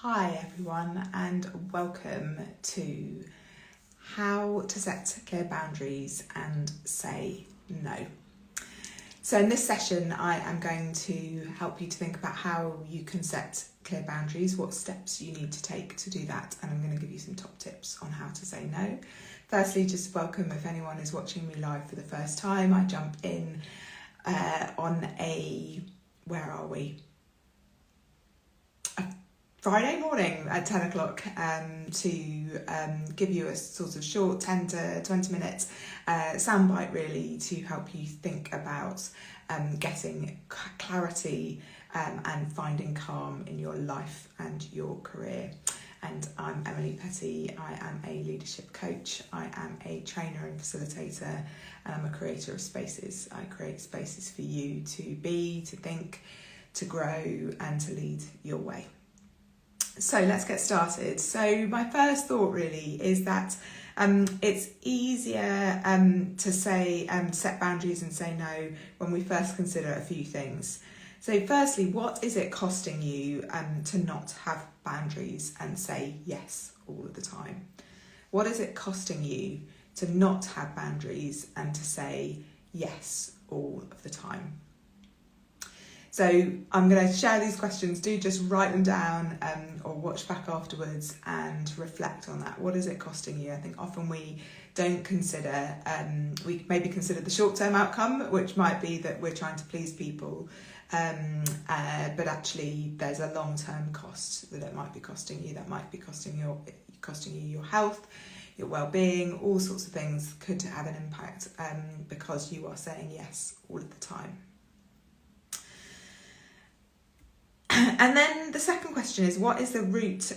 Hi everyone, and welcome to how to set clear boundaries and say no. So in this session I am going to help you to think about how you can set clear boundaries, what steps you need to take to do that, and I'm going to give you some top tips on how to say no. Firstly, just welcome if anyone is watching me live for the first time. I jump in on a, where are we? Friday morning at 10 o'clock to give you a sort of short 10 to 20 minutes soundbite really to help you think about getting clarity and finding calm in your life and your career. And I'm Emily Petty. I am a leadership coach. I am a trainer and facilitator, and I'm a creator of spaces. I create spaces for you to be, to think, to grow and to lead your way. So let's get started. So my first thought really is that it's easier to say set boundaries and say no when we first consider a few things. So firstly, what is it costing you to not have boundaries and say yes all of the time? What is it costing you to not have boundaries and to say yes all of the time? So I'm going to share these questions. Do just write them down or watch back afterwards and reflect on that. What is it costing you? I think often we don't consider, we maybe consider the short-term outcome, which might be that we're trying to please people, but actually there's a long-term cost that it might be costing you. That might be costing you your health, your well-being, all sorts of things could have an impact because you are saying yes all of the time. And then the second question is, what is the root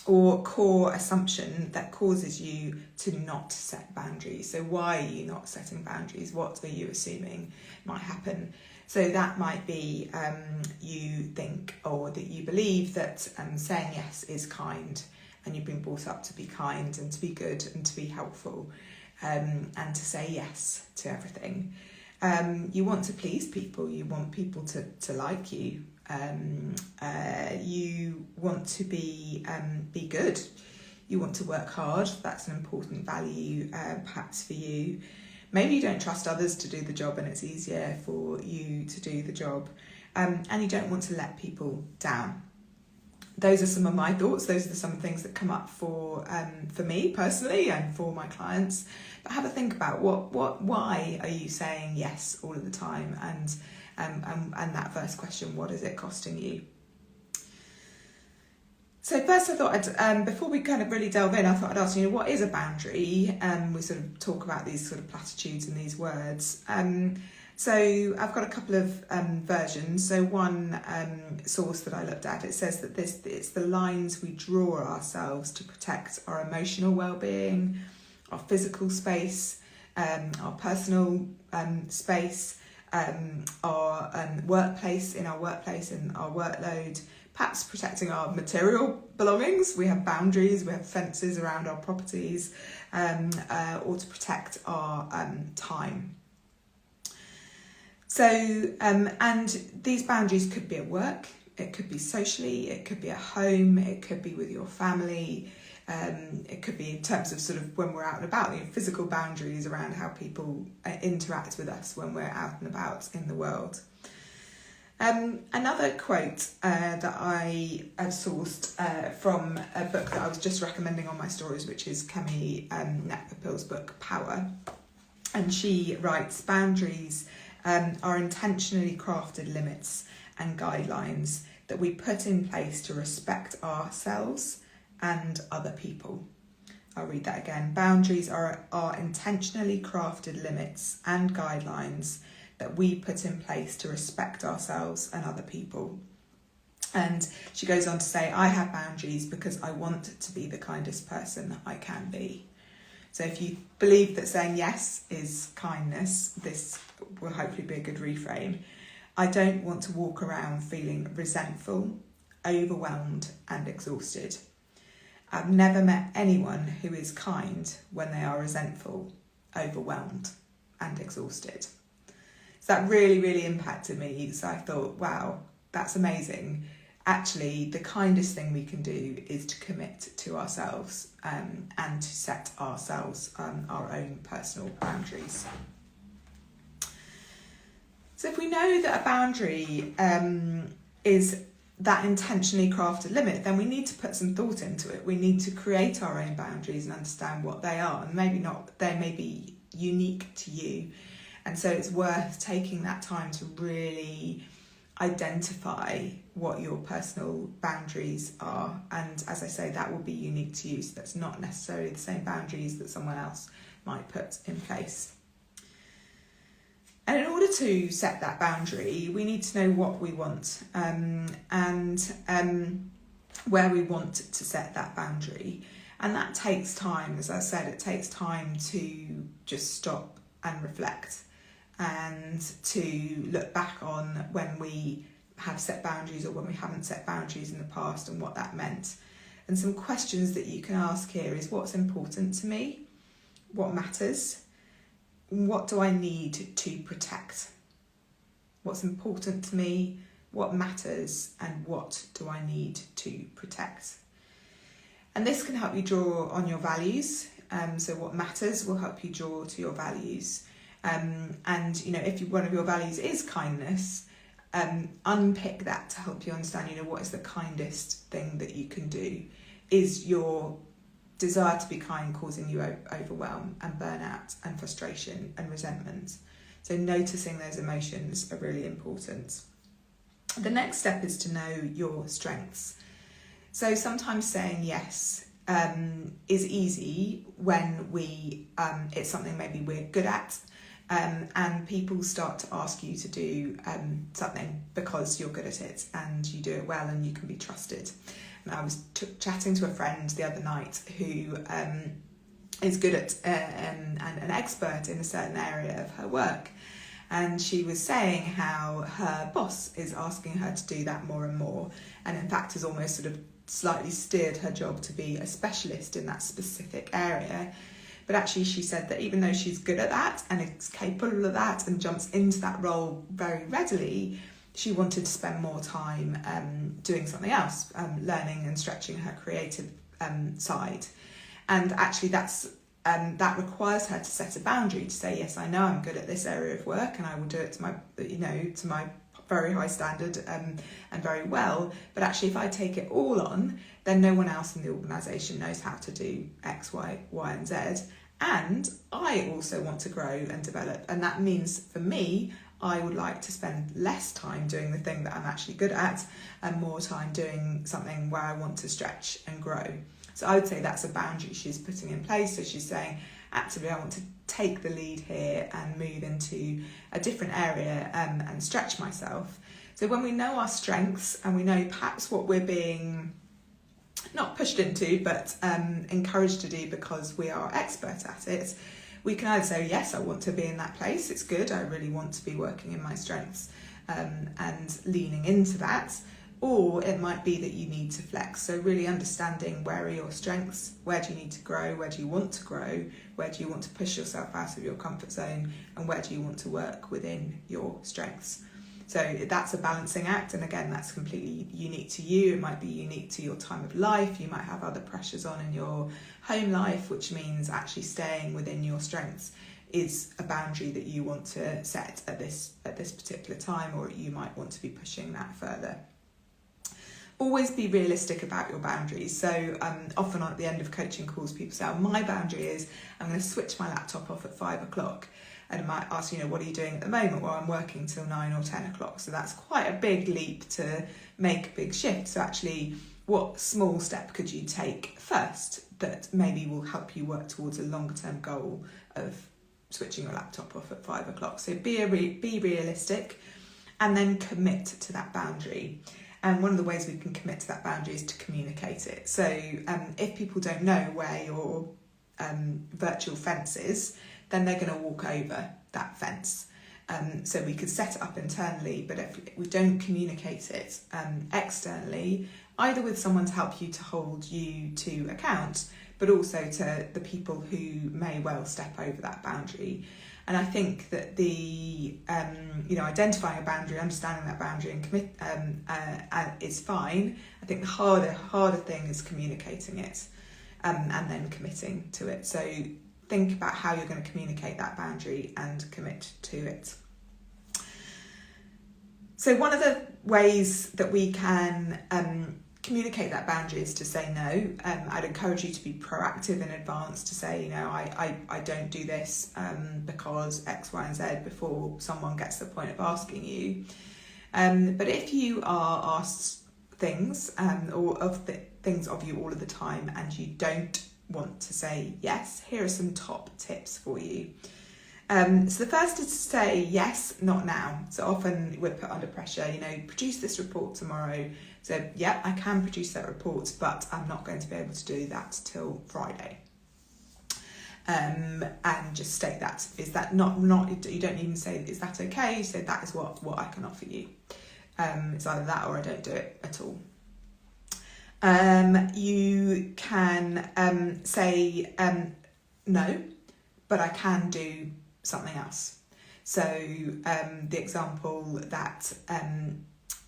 or core assumption that causes you to not set boundaries? So why are you not setting boundaries? What are you assuming might happen? So that might be you think or that you believe that saying yes is kind, and you've been brought up to be kind and to be good and to be helpful and to say yes to everything. You want to please people, you want people to like you, you want to be good, you want to work hard. That's an important value perhaps for you. Maybe you don't trust others to do the job and it's easier for you to do the job, and you don't want to let people down. Those are some of my thoughts. Those are some things that come up for me personally and for my clients. But have a think about why are you saying yes all of the time? And that first question, what is it costing you? So first I thought before we kind of really delve in, I thought I'd ask you, what is a boundary? We sort of talk about these sort of platitudes and these words. So I've got a couple of versions. So one source that I looked at, it says that it's the lines we draw ourselves to protect our emotional well-being, our physical space, our personal space, our workplace, in our workplace and our workload, perhaps protecting our material belongings. We have boundaries, we have fences around our properties, or to protect our time. So, and these boundaries could be at work, it could be socially, it could be at home, it could be with your family, it could be in terms of sort of when we're out and about, physical boundaries around how people interact with us when we're out and about in the world. Another quote that I have sourced from a book that I was just recommending on my stories, which is Kemi Nepapil's book, Power. And she writes, boundaries are intentionally crafted limits and guidelines that we put in place to respect ourselves and other people. I'll read that again. Boundaries are intentionally crafted limits and guidelines that we put in place to respect ourselves and other people. And she goes on to say, I have boundaries because I want to be the kindest person I can be. So if you believe that saying yes is kindness, this will hopefully be a good reframe. I don't want to walk around feeling resentful, overwhelmed and exhausted. I've never met anyone who is kind when they are resentful, overwhelmed and exhausted. So that really, really impacted me. So I thought, wow, that's amazing. actually the kindest thing we can do is to commit to ourselves and to set ourselves our own personal boundaries. So if we know that a boundary is that intentionally crafted limit, then we need to put some thought into it. We need to create our own boundaries and understand what they are, and maybe not, they may be unique to you. And so it's worth taking that time to really identify what your personal boundaries are. And as I say, that will be unique to you. So that's not necessarily the same boundaries that someone else might put in place. And in order to set that boundary, we need to know what we want and where we want to set that boundary. And that takes time. As I said, it takes time to just stop and reflect and to look back on when we have set boundaries or when we haven't set boundaries in the past and what that meant. And some questions that you can ask here is, what's important to me? What matters? What do I need to protect? What's important to me? What matters? And what do I need to protect? And this can help you draw on your values. So what matters will help you draw to your values. And if one of your values is kindness, unpick that to help you understand, what is the kindest thing that you can do? Is your desire to be kind causing you overwhelm and burnout and frustration and resentment? So noticing those emotions are really important. The next step is to know your strengths. So sometimes saying yes is easy when it's something maybe we're good at, and people start to ask you to do something because you're good at it and you do it well and you can be trusted. And I was chatting to a friend the other night who is good at and an expert in a certain area of her work. And she was saying how her boss is asking her to do that more and more, and in fact has almost sort of slightly steered her job to be a specialist in that specific area. But actually she said that even though she's good at that and is capable of that and jumps into that role very readily, she wanted to spend more time doing something else, learning and stretching her creative side. And actually that requires her to set a boundary to say, yes, I know I'm good at this area of work and I will do it to my very high standard and very well. But actually, if I take it all on, then no one else in the organisation knows how to do X, Y, and Z. And I also want to grow and develop. And that means for me, I would like to spend less time doing the thing that I'm actually good at and more time doing something where I want to stretch and grow. So I would say that's a boundary she's putting in place. So she's saying, actively, I want to take the lead here and move into a different area and stretch myself. So when we know our strengths and we know perhaps what we're being not pushed into, but encouraged to do because we are expert at it, we can either say, yes, I want to be in that place, it's good, I really want to be working in my strengths and leaning into that. Or it might be that you need to flex. So really understanding, where are your strengths, where do you need to grow, where do you want to grow, where do you want to push yourself out of your comfort zone, and where do you want to work within your strengths. So that's a balancing act, and again, that's completely unique to you. It might be unique to your time of life. You might have other pressures on in your home life, which means actually staying within your strengths is a boundary that you want to set at this particular time, or you might want to be pushing that further. Always be realistic about your boundaries. So often at the end of coaching calls, people say, my boundary is I'm going to switch my laptop off at 5 o'clock. And I might ask, what are you doing at the moment? Well, I'm working till 9 or 10 o'clock. So that's quite a big leap to make a big shift. So actually, what small step could you take first that maybe will help you work towards a longer term goal of switching your laptop off at 5 o'clock? So be realistic and then commit to that boundary. And one of the ways we can commit to that boundary is to communicate it. So if people don't know where your virtual fence is, then they're going to walk over that fence. So we could set it up internally, but if we don't communicate it externally, either with someone to help you to hold you to account, but also to the people who may well step over that boundary, And I think that the identifying a boundary, understanding that boundary, and is fine. I think the harder thing is communicating it, and then committing to it. So think about how you're going to communicate that boundary and commit to it. So one of the ways that we can communicate that boundary is to say no. I'd encourage you to be proactive in advance, to say, I don't do this because X, Y, and Z before someone gets to the point of asking you. But if you are asked things or things of you all of the time and you don't want to say yes, here are some top tips for you. So the first is to say yes, not now. So often we're put under pressure, produce this report tomorrow. So yeah, I can produce that report, but I'm not going to be able to do that till Friday. And just state that. Is that not, you don't even say, is that okay? You say, that is what I can offer you. It's either that or I don't do it at all. You can say no, but I can do something else. So the example that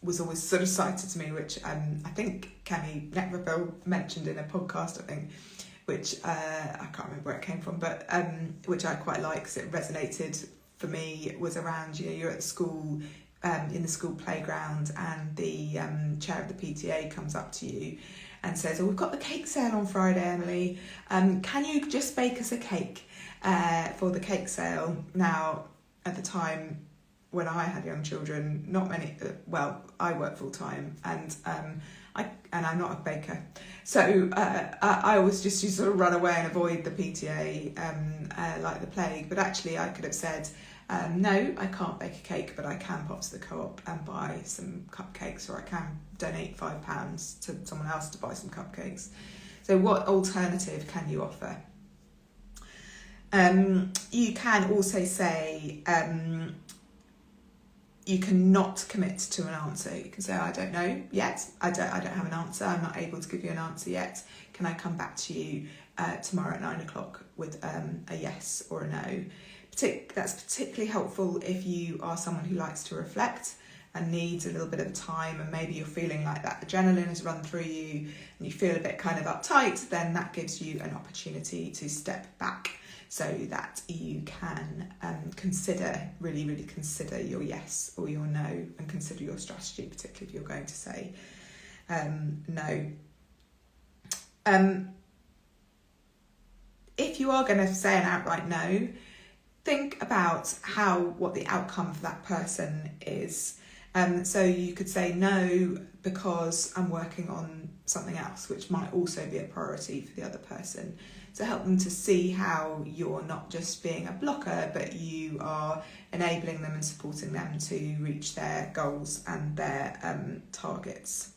was always sort of cited to me, which I think Kemi Neckville mentioned in a podcast, which I can't remember where it came from, but which I quite like because it resonated for me, was around, you're at the school, in the school playground, and the chair of the PTA comes up to you and says, we've got the cake sale on Friday, Emily. Can you just bake us a cake for the cake sale? Now, at the time when I had young children, not many, I work full time, and I'm not a baker. So I always just used to sort of run away and avoid the PTA like the plague. But actually I could have said, no, I can't bake a cake, but I can pop to the co-op and buy some cupcakes, or I can donate £5 to someone else to buy some cupcakes. So what alternative can you offer? You can also say, you cannot commit to an answer. You can say, I don't know yet. I don't have an answer. I'm not able to give you an answer yet. Can I come back to you tomorrow at 9:00 with a yes or a no? That's particularly helpful if you are someone who likes to reflect and needs a little bit of time, and maybe you're feeling like that adrenaline has run through you and you feel a bit kind of uptight. Then that gives you an opportunity to step back so that you can really consider your yes or your no, and consider your strategy, particularly if you're going to say no. If you are going to say an outright no, think about what the outcome for that person is. So you could say no because I'm working on something else, which might also be a priority for the other person. To help them to see how you're not just being a blocker, but you are enabling them and supporting them to reach their goals and their targets.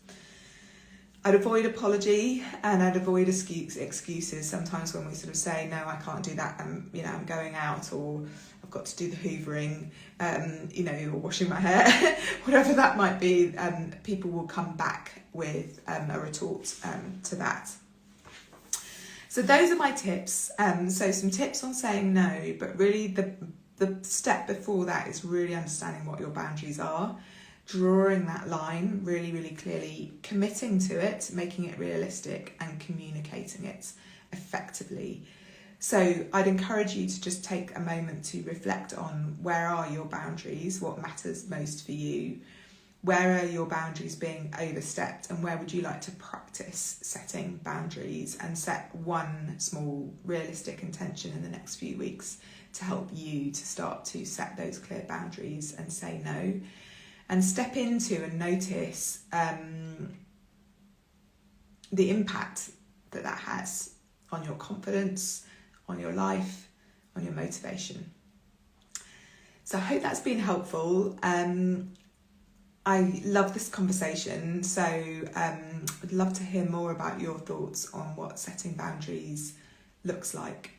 I'd avoid apology, and I'd avoid excuses. Sometimes when we sort of say, no, I can't do that, I'm going out, or I've got to do the hoovering, or washing my hair, whatever that might be, people will come back with a retort to that. So those are my tips. So some tips on saying no, but really the step before that is really understanding what your boundaries are, drawing that line really, really clearly, committing to it, making it realistic, and communicating it effectively. So I'd encourage you to just take a moment to reflect on, where are your boundaries, what matters most for you, where are your boundaries being overstepped, and where would you like to practice setting boundaries, and set one small realistic intention in the next few weeks to help you to start to set those clear boundaries and say no, and step into and notice the impact that has on your confidence, on your life, on your motivation. So I hope that's been helpful. I love this conversation, so I'd love to hear more about your thoughts on what setting boundaries looks like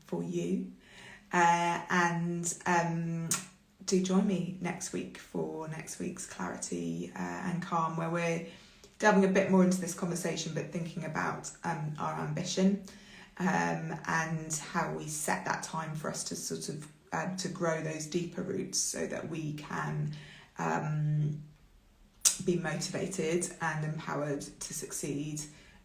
for you. And do join me next week for next week's Clarity and Calm, where we're delving a bit more into this conversation, but thinking about our ambition and how we set that time for us to sort of to grow those deeper roots so that we can be motivated and empowered to succeed,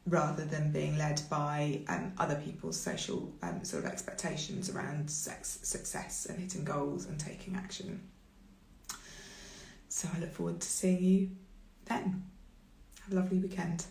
rather than being led by other people's social sort of expectations around success and hitting goals and taking action. So I look forward to seeing you then. Have a lovely weekend.